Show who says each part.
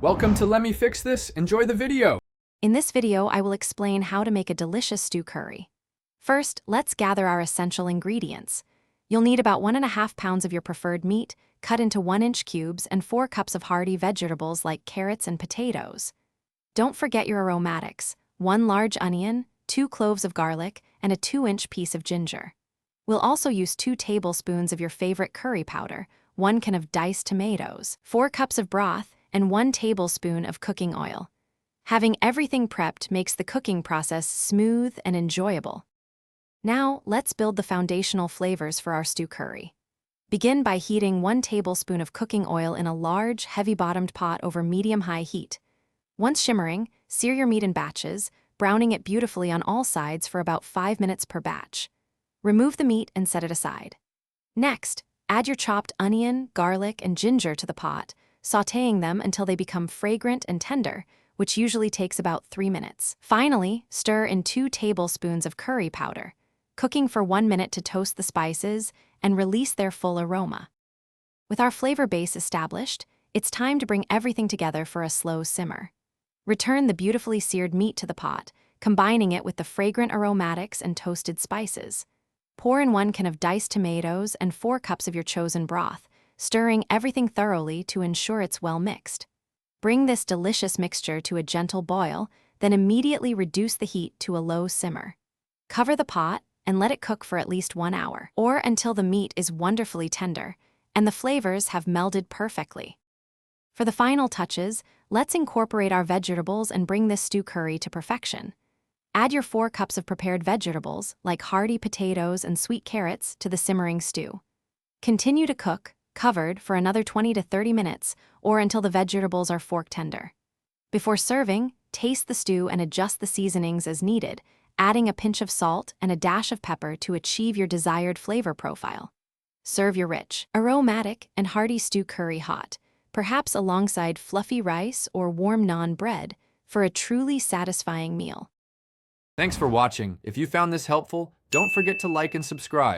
Speaker 1: Welcome to Let Me Fix This. Enjoy the video.
Speaker 2: In this video, I will explain how to make a delicious stew curry. First, let's gather our essential ingredients. You'll need about 1.5 pounds of your preferred meat, cut into 1-inch cubes, and 4 cups of hearty vegetables like carrots and potatoes. Don't forget your aromatics: 1 large onion, 2 cloves of garlic, and a 2-inch piece of ginger. We'll also use 2 tablespoons of your favorite curry powder, 1 can of diced tomatoes, 4 cups of broth, and 1 tablespoon of cooking oil. Having everything prepped makes the cooking process smooth and enjoyable. Now, let's build the foundational flavors for our stew curry. Begin by heating 1 tablespoon of cooking oil in a large, heavy-bottomed pot over medium-high heat. Once shimmering, sear your meat in batches, browning it beautifully on all sides for about 5 minutes per batch. Remove the meat and set it aside. Next, add your chopped onion, garlic, and ginger to the pot, sautéing them until they become fragrant and tender, which usually takes about 3 minutes. Finally, stir in 2 tablespoons of curry powder, cooking for 1 minute to toast the spices and release their full aroma. With our flavor base established, it's time to bring everything together for a slow simmer. Return the beautifully seared meat to the pot, combining it with the fragrant aromatics and toasted spices. Pour in 1 can of diced tomatoes and 4 cups of your chosen broth, stirring everything thoroughly to ensure it's well mixed. Bring this delicious mixture to a gentle boil, then immediately reduce the heat to a low simmer. Cover the pot and let it cook for at least 1 hour, or until the meat is wonderfully tender and the flavors have melded perfectly. For the final touches, let's incorporate our vegetables and bring this stew curry to perfection. Add your 4 cups of prepared vegetables, like hearty potatoes and sweet carrots, to the simmering stew. Continue to cook, covered, for another 20 to 30 minutes, or until the vegetables are fork tender. Before serving, taste the stew and adjust the seasonings as needed, adding a pinch of salt and a dash of pepper to achieve your desired flavor profile. Serve your rich, aromatic, and hearty stew curry hot, perhaps alongside fluffy rice or warm naan bread, for a truly satisfying meal.
Speaker 1: Thanks for watching. If you found this helpful, don't forget to like and subscribe.